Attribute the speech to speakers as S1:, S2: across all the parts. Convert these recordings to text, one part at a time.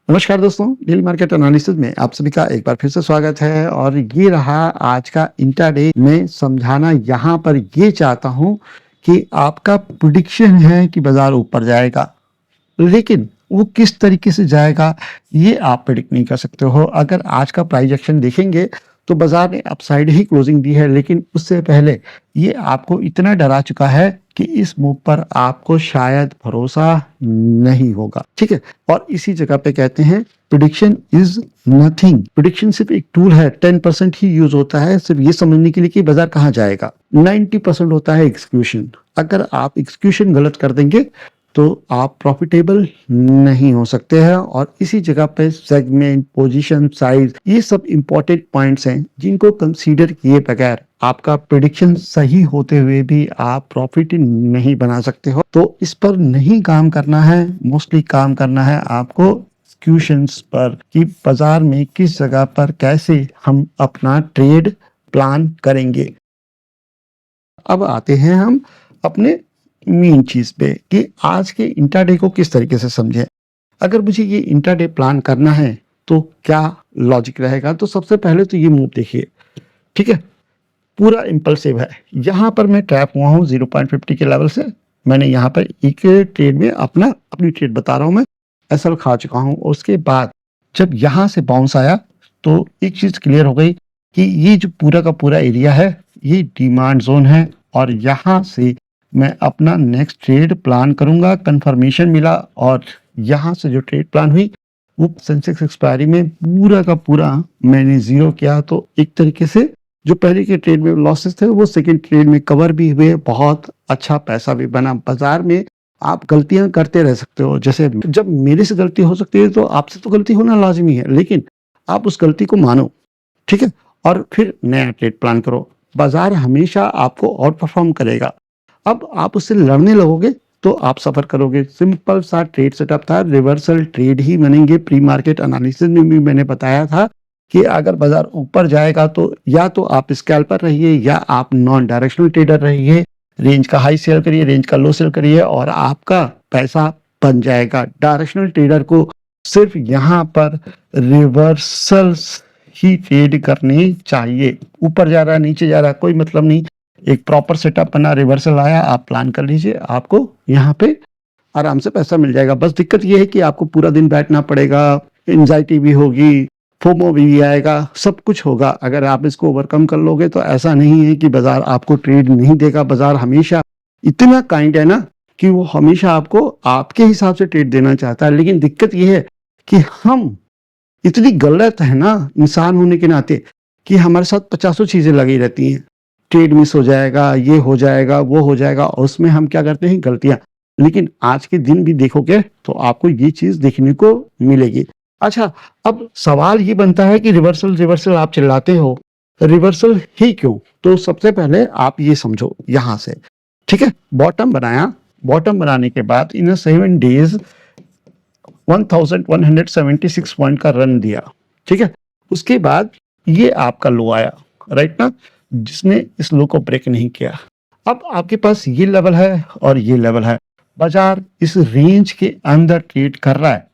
S1: नमस्कार दोस्तों, daily market analysis में आप सभी का एक बार फिर से स्वागत है। और ये रहा आज का इंट्राडे में समझाना। यहाँ पर ये चाहता हूँ कि आपका प्रेडिक्शन है कि बाजार ऊपर जाएगा, लेकिन वो किस तरीके से जाएगा ये आप प्रेडिक्ट नहीं कर सकते हो। अगर आज का प्राइस एक्शन देखेंगे तो बाजार ने अपसाइड ही क्लोजिंग दी है, लेकिन उससे पहले ये आपको इतना डरा चुका है कि इस मूव पर आपको शायद भरोसा नहीं होगा। ठीक है, और इसी जगह पे कहते हैं प्रिडिक्शन इज नथिंग। प्रिडिक्शन सिर्फ एक टूल है, 10% ही यूज होता है सिर्फ ये समझने के लिए कि बाजार कहाँ जाएगा। 90% होता है एग्जीक्यूशन। अगर आप एग्जीक्यूशन गलत कर देंगे तो आप प्रॉफिटेबल नहीं हो सकते हैं। और इसी जगह पे सेगमेंट, पोजीशन, साइज, ये सब इंपॉर्टेंट पॉइंट्स हैं जिनको कंसीडर किए बगैर आपका प्रेडिक्शन सही होते हुए भी आप प्रॉफिट नहीं बना सकते हो। तो इस पर नहीं काम करना है, मोस्टली काम करना है आपको एक्सक्यूशंस पर कि बाजार में किस जगह पर कैसे हम अपना ट्रेड प्लान करेंगे। अब आते हैं हम अपने मेन चीज पे कि आज के इंट्राडे को किस तरीके से समझें। अगर मुझे ये इंट्राडे प्लान करना है तो क्या लॉजिक रहेगा। तो सबसे पहले तो ये मूव देखिए, ठीक है, पूरा इंपल्सिव है। यहाँ पर मैं ट्रैप हुआ हूँ 0.50 के लेवल से। मैंने यहाँ पर एक ट्रेड में अपनी ट्रेड बता रहा हूँ, मैं एसएल खा चुका हूँ। उसके बाद जब यहाँ से बाउंस आया तो एक चीज क्लियर हो गई कि ये जो पूरा का पूरा एरिया है ये डिमांड जोन है और यहाँ से मैं अपना नेक्स्ट ट्रेड प्लान करूंगा। कंफर्मेशन मिला और यहाँ से जो ट्रेड प्लान हुई वो सेंसेक्स एक्सपायरी में पूरा का पूरा मैंने जीरो किया। तो एक तरीके से जो पहले के ट्रेड में लॉसेस थे वो सेकंड ट्रेड में कवर भी हुए, बहुत अच्छा पैसा भी बना। बाजार में आप गलतियां करते रह सकते हो, जैसे जब मेरे से गलती हो सकती है तो आपसे तो गलती होना लाजमी है, लेकिन आप उस गलती को मानो, ठीक है, और फिर नया ट्रेड प्लान करो। बाजार हमेशा आपको आउट परफॉर्म करेगा। अब आप उससे लड़ने लगोगे तो आप सफर करोगे। सिंपल सा ट्रेड सेटअप था, रिवर्सल ट्रेड ही बनेंगे। प्री मार्केट एनालिसिस में भी मैंने बताया था कि अगर बाजार ऊपर जाएगा तो या तो आप स्कैल्पर रहिए या आप नॉन डायरेक्शनल ट्रेडर रहिए। रेंज का हाई सेल करिए, रेंज का लो सेल करिए और आपका पैसा बन जाएगा। डायरेक्शनल ट्रेडर को सिर्फ यहाँ पर रिवर्सल्स ही ट्रेड करनी चाहिए। ऊपर जा रहा है, नीचे जा रहा है, कोई मतलब नहीं। एक प्रॉपर सेटअप बना, रिवर्सल आया, आप प्लान कर लीजिए, आपको यहाँ पे आराम से पैसा मिल जाएगा। बस दिक्कत ये है कि आपको पूरा दिन बैठना पड़ेगा, एंजाइटी भी होगी, फोमो भी आएगा, सब कुछ होगा। अगर आप इसको ओवरकम कर लोगे तो ऐसा नहीं है कि बाजार आपको ट्रेड नहीं देगा। बाजार हमेशा इतना काइंड है ना कि वो हमेशा आपको आपके हिसाब से ट्रेड देना चाहता है। लेकिन दिक्कत ये है कि हम इतनी गलत है ना इंसान होने के नाते कि हमारे साथ 50 चीजें लगी रहती हैं। ट्रेड मिस हो जाएगा, ये हो जाएगा, वो हो जाएगा, और उसमें हम क्या करते हैं, गलतियां। लेकिन आज के दिन भी देखोगे तो आपको ये चीज देखने को मिलेगी। अच्छा, अब सवाल ये बनता है कि रिवर्सल रिवर्सल आप चिल्लाते हो, रिवर्सल ही क्यों। तो सबसे पहले आप ये समझो यहां से, ठीक है, बॉटम बनाया। बॉटम बनाने के बाद इन 7 डेज 1176 पॉइंट का रन दिया, ठीक है। उसके बाद ये आपका लो आया, राइट ना, जिसने इस लो को ब्रेक नहीं किया। अब आपके पास ये लेवल है और ये लेवल है। बाजार इस रेंज के अंदर ट्रेड कर रहा है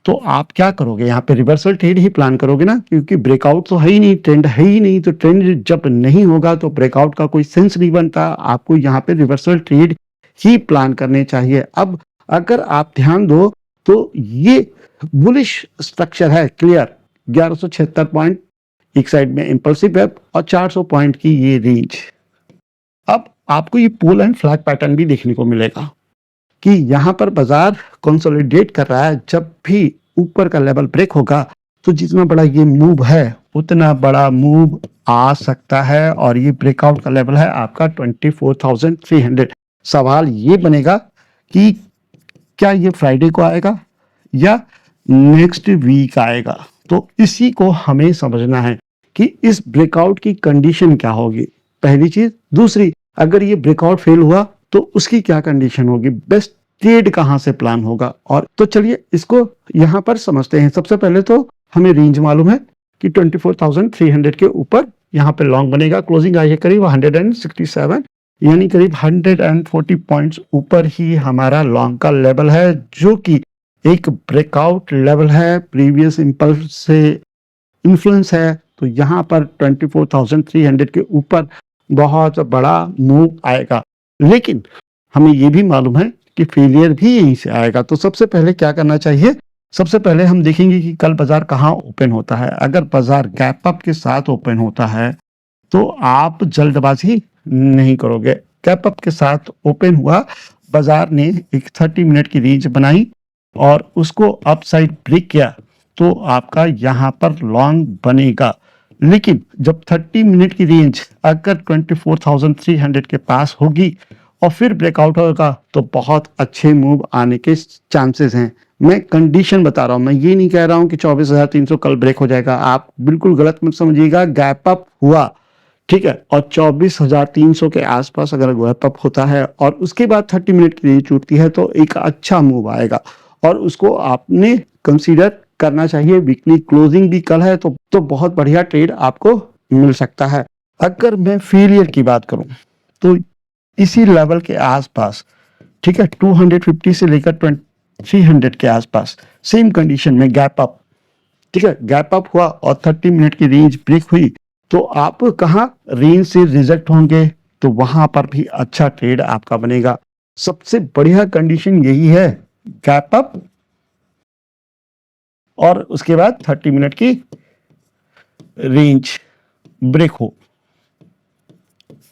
S1: तो आप क्या करोगे, यहाँ पे रिवर्सल ट्रेड ही प्लान करोगे ना, क्योंकि ब्रेकआउट तो है ही नहीं, ट्रेंड है ही नहीं। तो ट्रेंड जब नहीं होगा तो ब्रेकआउट का कोई सेंस नहीं बनता। आपको यहाँ पे रिवर्सल ट्रेड ही प्लान करने चाहिए। अब अगर आप ध्यान दो तो ये बुलिश स्ट्रक्चर है, क्लियर। 1176 पॉइंट एक साइड में इंपल्सिव वेब और 400 पॉइंट की ये रेंज। अब आपको ये पोल एंड फ्लैग पैटर्न भी देखने को मिलेगा कि यहाँ पर बाजार कंसोलिडेट कर रहा है। जब भी ऊपर का लेवल ब्रेक होगा तो जितना बड़ा ये मूव है उतना बड़ा मूव आ सकता है। और ये ब्रेकआउट का लेवल है आपका 24,300। सवाल ये बनेगा कि क्या ये फ्राइडे को आएगा या नेक्स्ट वीक आएगा। तो इसी को हमें समझना है कि इस ब्रेकआउट की कंडीशन क्या होगी, पहली चीज। दूसरी, अगर ये ब्रेकआउट फेल हुआ तो उसकी क्या कंडीशन होगी, बेस्ट ट्रेड कहां से प्लान होगा। और तो चलिए इसको यहां पर समझते हैं। सबसे पहले तो हमें रेंज मालूम है कि 24,300 के ऊपर यहाँ पे लॉन्ग बनेगा। क्लोजिंग आई है करीब 167, यानी करीब 140 पॉइंट्स ऊपर ही हमारा लॉन्ग का लेवल है, जो कि एक ब्रेकआउट लेवल है, प्रीवियस इम्पल्स से इन्फ्लुएंस है, तो यहाँ पर 24,300 के ऊपर बहुत बड़ा मूव आएगा। लेकिन हमें ये भी मालूम है कि फेलियर भी यहीं से आएगा। तो सबसे पहले क्या करना चाहिए? सबसे पहले हम देखेंगे कि कल बाजार कहाँ ओपन होता है। अगर बाजार गैप अप के साथ ओपन होता है तो आप जल्दबाजी नहीं करोगे। गैप अप के साथ ओपन हुआ, बाजार ने एक 30 मिनट की रेंज बनाई और उसको अपसाइड ब्रेक किया तो आपका यहाँ पर लॉन्ग बनेगा। लेकिन जब 30 मिनट की रेंज अगर 24,300 के पास होगी और फिर ब्रेकआउट होगा तो बहुत अच्छे मूव आने के चांसेस हैं। मैं कंडीशन बता रहा हूं, मैं ये नहीं कह रहा हूं कि 24,300 कल ब्रेक हो जाएगा। आप बिल्कुल गलत मत समझिएगा। गैप अप हुआ, ठीक है, और 24,300 के आसपास अगर गैप अप होता है और उसके बाद 30 मिनट की रेंज टूटती है तो एक अच्छा मूव आएगा और उसको आपने कंसीडर करना चाहिए। वीकली क्लोजिंग भी कल है तो बहुत बढ़िया ट्रेड आपको मिल सकता है। अगर मैं फेलियर की बात करूं तो इसी लेवल के आसपास, ठीक है, 250 से लेकर 300 के आसपास सेम कंडीशन में गैप अप, ठीक है, गैप अप हुआ और 30 मिनट की रेंज ब्रेक हुई तो आप कहाँ रेंज से रिजेक्ट होंगे, तो वहां पर भी अच्छा ट्रेड आपका बनेगा। सबसे बढ़िया कंडीशन यही है, गैप अप और उसके बाद 30 मिनट की रेंज ब्रेक हो।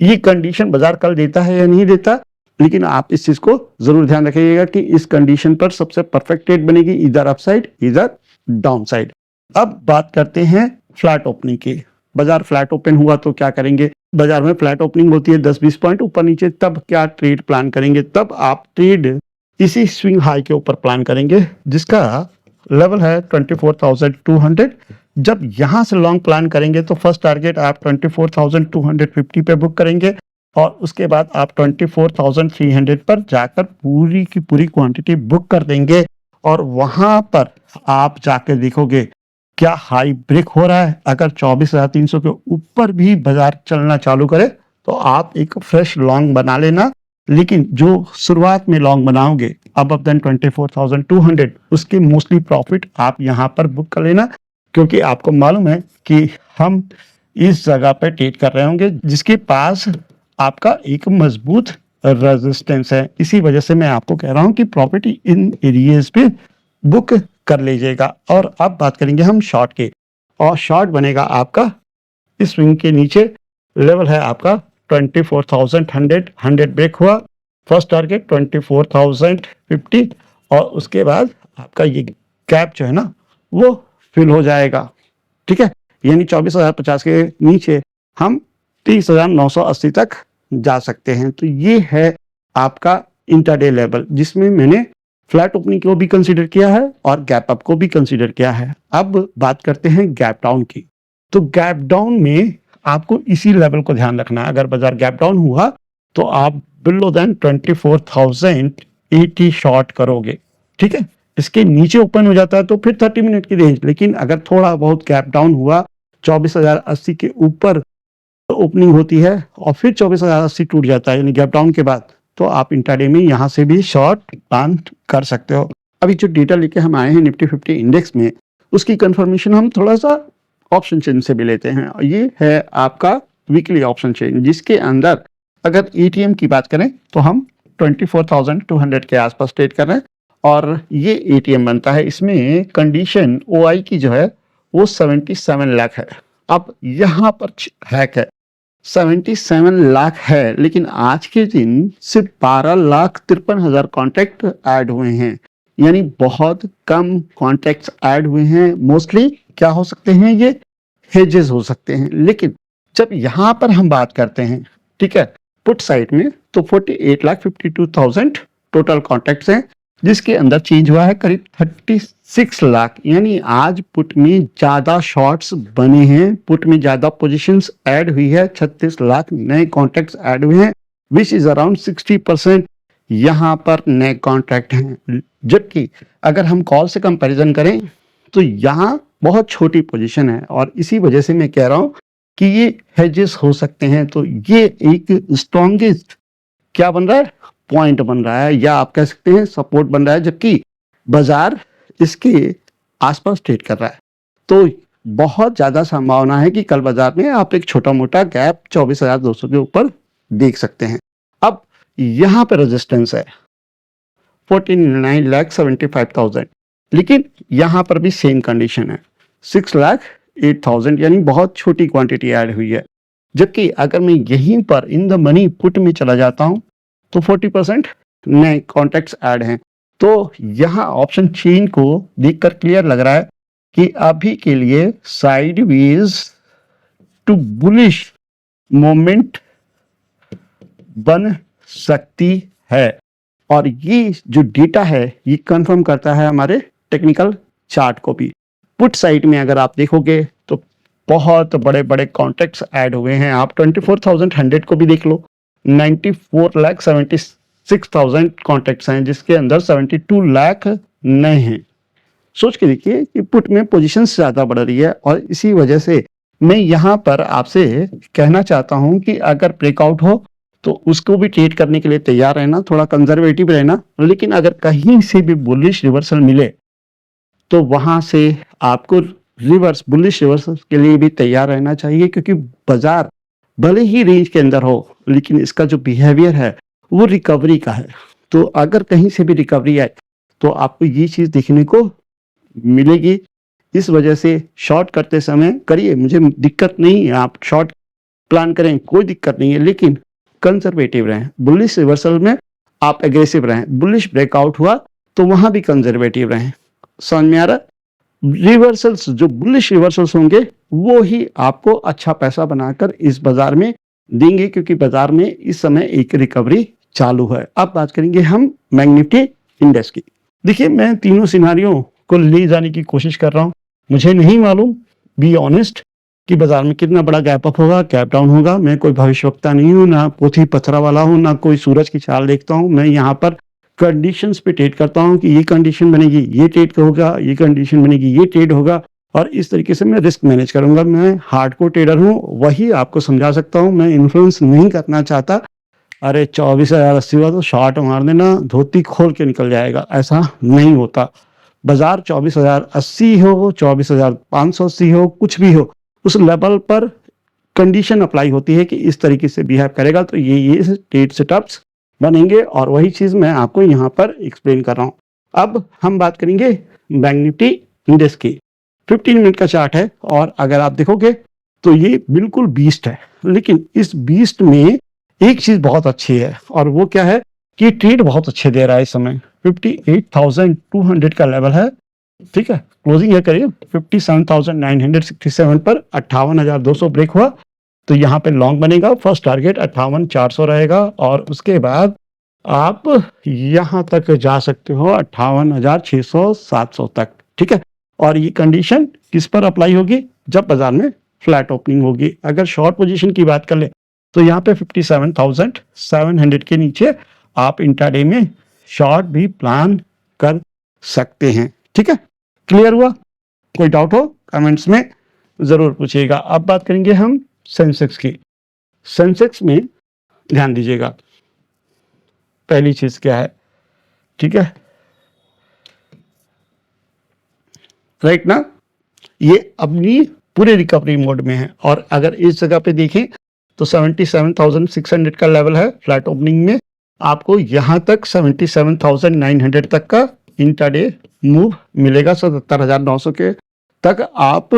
S1: ये कंडीशन बाजार कल देता है या नहीं देता, लेकिन आप इस चीज को जरूर ध्यान रखिएगा कि इस कंडीशन पर सबसे परफेक्ट ट्रेड बनेगी, इधर अपसाइड इधर डाउन साइड। अब बात करते हैं फ्लैट ओपनिंग की। बाजार फ्लैट ओपन हुआ तो क्या करेंगे? बाजार में फ्लैट ओपनिंग होती है 10-20 पॉइंट ऊपर नीचे, तब क्या ट्रेड प्लान करेंगे? तब आप ट्रेड इसी स्विंग हाई के ऊपर प्लान करेंगे जिसका लेवल है 24,200। जब यहां से लॉन्ग प्लान करेंगे तो फर्स्ट टारगेट आप 24,250 पे बुक करेंगे और उसके बाद आप 24,300 पर जाकर पूरी की पूरी क्वांटिटी बुक कर देंगे और वहां पर आप जाकर देखोगे क्या हाई ब्रेक हो रहा है। अगर 24,300 के ऊपर भी बाजार चलना चालू करे तो आप एक फ्रेश लॉन्ग बना लेना। लेकिन जो शुरुआत में लॉन्ग बनाओगे अब देन 24,200, उसके मोस्टली प्रॉफिट आप यहां पर बुक कर लेना, क्योंकि आपको मालूम है कि हम इस जगह पर ट्रेड कर रहे होंगे जिसके पास आपका एक मजबूत रेजिस्टेंस है। इसी वजह से मैं आपको कह रहा हूं कि प्रॉफिट इन एरियाज पे बुक कर लीजिएगा। और अब बात करेंगे हम शॉर्ट के, और शॉर्ट बनेगा आपका इस स्विंग के नीचे, लेवल है आपका 24,100, 100 ब्रेक हुआ, फर्स्ट टारगेट 24,050 और उसके बाद आपका ये गैप जो है ना वो फिल हो जाएगा, ठीक है। यानी 24,050 के नीचे हम 30,980 तक जा सकते हैं। तो ये है आपका इंटरडे लेवल जिसमें मैंने फ्लैट ओपनिंग को भी कंसीडर किया है और गैप अप को भी कंसीडर किया है। अब बात करते हैं गैप डाउन की। तो गैप डाउन में आपको इसी लेवल को ध्यान रखना है। अगर बाजार गैप डाउन हुआ तो आप बिलो देन 24,080 शॉर्ट करोगे, ठीक है। इसके नीचे ओपन हो जाता है तो फिर 30 मिनट की रेंज, लेकिन अगर थोड़ा बहुत गैप डाउन हुआ 24,080 के ऊपर ओपनिंग होती है और फिर 24,080 टूट जाता है यानी गैप डाउन के बाद, तो आप इंट्राडे में यहाँ से भी शॉर्ट प्लान कर सकते हो। अभी जो डेटा लेके हम आए हैं निफ्टी 50 इंडेक्स में, उसकी कंफर्मेशन हम थोड़ा सा ऑप्शन चेन से भी लेते हैं। ये है आपका वीकली ऑप्शन चेन जिसके अंदर अगर एटीएम की बात करें तो हम 24,200 के आसपास ट्रेड कर रहे हैं और ये एटीएम बनता है। इसमें कंडीशन ओआई की जो है वो 77 लाख है। अब यहाँ पर हैक है, 77 लाख है, लेकिन आज के दिन सिर्फ 12,53,000 कॉन्ट्रैक्ट ऐड हुए हैं, यानी बहुत कम कॉन्ट्रैक्ट्स ऐड हुए हैं। मोस्टली क्या हो सकते हैं? ये हेजेस हो सकते हैं। लेकिन जब यहाँ पर हम बात करते हैं, ठीक है, पुट साइड में, तो 48,52,000 टोटल कॉन्ट्रैक्ट्स हैं जिसके अंदर चेंज हुआ है करीब 36 लाख, यानी आज पुट में ज्यादा शॉर्ट्स बने हैं, पुट में ज्यादा पोजीशंस ऐड हुई है, 36 लाख नए कॉन्ट्रैक्ट्स ऐड हुए हैं, विच इज अराउंड 60% यहाँ पर नए कॉन्ट्रैक्ट हैं। जबकि अगर हम कॉल से कंपैरिजन करें तो यहाँ बहुत छोटी पोजीशन है और इसी वजह से मैं कह रहा हूँ कि ये हेजेस हो सकते हैं। तो ये एक स्ट्रॉन्गेस्ट क्या बन रहा है? पॉइंट बन रहा है, या आप कह सकते हैं सपोर्ट बन रहा है। जबकि बाजार इसके आसपास ट्रेड कर रहा है, तो बहुत ज़्यादा संभावना है कि कल बाजार में आप एक छोटा-मोटा गैप 24,200 के ऊपर देख सकते हैं। अब यहाँ पे रेजिस्टेंस है 49,75,000, लेकिन यहाँ पर भी सेम कंडीशन है 6,08,000, यानी बहुत छोटी क्वांटिटी ऐड हुई है। जबकि अगर मैं यहीं पर इन द मनी पुट में चला जाता हूँ तो 40% नए कॉन्ट्रैक्ट्स ऐड हैं। तो यहाँ ऑप्शन चेन को देखकर क्लियर लग रहा है कि अभी के लिए साइडवेज टू बुलिश मोमेंट बन सकती है, और ये जो डेटा है ये कंफर्म करता है हमारे टेक्निकल चार्ट को भी। पुट साइड में अगर आप देखोगे तो बहुत बड़े बड़े कॉन्ट्रैक्ट्स ऐड हुए हैं। आप 24,100 को भी देख लो, 94,76,000 कॉन्ट्रैक्ट्स हैं, जिसके अंदर 72 लाख नए हैं। सोच के देखिए कि पुट में पोजीशंस ज़्यादा बढ़ रही है, और इसी वजह से मैं यहाँ पर आपसे कहना चाहता हूँ कि अगर ब्रेकआउट हो तो उसको भी ट्रेड करने के लिए तैयार रहना, थोड़ा कंजर्वेटिव रहना। लेकिन अगर कहीं से भी बुलिश रिवर्सल मिले तो वहां से आपको बुलिश रिवर्सल के लिए भी तैयार रहना चाहिए, क्योंकि बाजार भले ही रेंज के अंदर हो लेकिन इसका जो बिहेवियर है वो रिकवरी का है। तो अगर कहीं से भी रिकवरी आए तो आपको ये चीज़ देखने को मिलेगी। इस वजह से शॉर्ट करते समय करिए, मुझे दिक्कत नहीं है, आप शॉर्ट प्लान करें, कोई दिक्कत नहीं है, लेकिन कंजर्वेटिव रहें। बुलिश रिवर्सल में आप एग्रेसिव रहें, बुलिश ब्रेकआउट हुआ तो वहां भी कंजर्वेटिव रहें। समझ में आ रहा है? रिवर्सल्स, जो बुलिश रिवर्सल्स होंगे वो ही आपको अच्छा पैसा बनाकर इस बाजार में देंगे, क्योंकि बाजार में इस समय एक रिकवरी चालू है। अब बात करेंगे हम बैंक निफ्टी इंडेक्स की। देखिए, मैं तीनों सिनारियों को ले जाने की कोशिश कर रहा हूं। मुझे नहीं मालूम, बी ऑनेस्ट, कि बाजार में कितना बड़ा गैप अप होगा, गैप डाउन होगा। मैं कोई भविष्यवक्ता नहीं हूँ, ना पोथी पथरा वाला हूँ, ना कोई सूरज की चाल देखता हूँ। मैं यहाँ पर कंडीशंस पे ट्रेड करता हूँ कि ये कंडीशन बनेगी, ये ट्रेड होगा, ये कंडीशन बनेगी, ये ट्रेड होगा, और इस तरीके से मैं रिस्क मैनेज करूंगा। मैं हार्डकोर ट्रेडर हूँ, वही आपको समझा सकता हूँ। मैं इन्फ्लुएंस नहीं करना चाहता। अरे 24,080 हुआ तो शॉर्ट मार देना, धोती खोल के निकल जाएगा, ऐसा नहीं होता। बाजार 24,080 हो, 24,580 हो, कुछ भी हो, उस लेवल पर कंडीशन अप्लाई होती है कि इस तरीके से बिहेव करेगा तो ये ट्रेड सेटअप्स बनेंगे, और वही चीज मैं आपको यहाँ पर एक्सप्लेन कर रहा हूँ। अब हम बात करेंगे बैंक निफ्टी इंडेक्स की। 15 मिनट का चार्ट है, और अगर आप देखोगे तो ये बिल्कुल बीस्ट है। लेकिन इस बीस्ट में एक चीज बहुत अच्छी है, और वो क्या है कि ट्रेड बहुत अच्छे दे रहा है। इस समय 58,200 का लेवल है, ठीक है। क्लोजिंग है करीब 57,967 पर, 58,200 ब्रेक हुआ तो यहाँ पे लॉन्ग बनेगा। फर्स्ट टारगेट 58,400 रहेगा, और उसके बाद आप यहाँ तक जा सकते हो 58,600-700 तक, ठीक है। और ये कंडीशन किस पर अप्लाई होगी? जब बाजार में फ्लैट ओपनिंग होगी। अगर शॉर्ट पोजीशन की बात कर ले तो यहाँ पे 57,700 के नीचे आप इंट्राडे में शॉर्ट भी प्लान कर सकते हैं, ठीक है। क्लियर हुआ? कोई डाउट हो कमेंट्स में जरूर पूछिएगा। अब बात करेंगे हम सेंसेक्स की। सेंसेक्स में ध्यान दीजिएगा, पहली चीज क्या है, ठीक है, राइट ना, ये अपनी पूरे रिकवरी मोड में है। और अगर इस जगह पे देखें तो 77,600 का लेवल है फ्लैट ओपनिंग में। आपको यहां तक 77,900 तक का इंट्राडे मूव मिलेगा। 77,900 के तक आप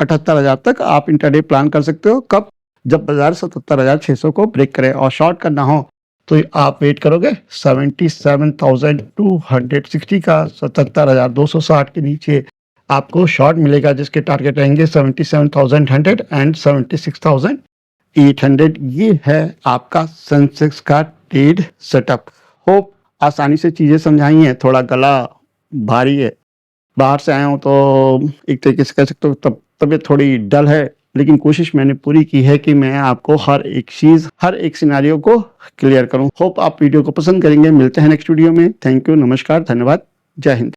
S1: 78,000 तक आप इंट्राडे प्लान कर सकते हो। कब? जब बाजार 77,600 को ब्रेक करे। और शॉर्ट करना हो तो आप वेट करोगे 77,260 का, 77,260 के नीचे आपको शॉर्ट मिलेगा, जिसके टारगेट रहेंगे 77,100 एंड 76,800। ये है आपका सेंसेक्स का ट्रेड सेटअप। होप आसानी से चीजें समझाई हैं। थोड़ा गला भारी है, बाहर से आया हूँ तो एक तरीके से कह सकते हो तबीयत थोड़ी डल है, लेकिन कोशिश मैंने पूरी की है कि मैं आपको हर एक चीज, हर एक सिनेरियो को क्लियर करूं। होप आप वीडियो को पसंद करेंगे। मिलते हैं नेक्स्ट वीडियो में। थैंक यू, नमस्कार, धन्यवाद, जय हिंद।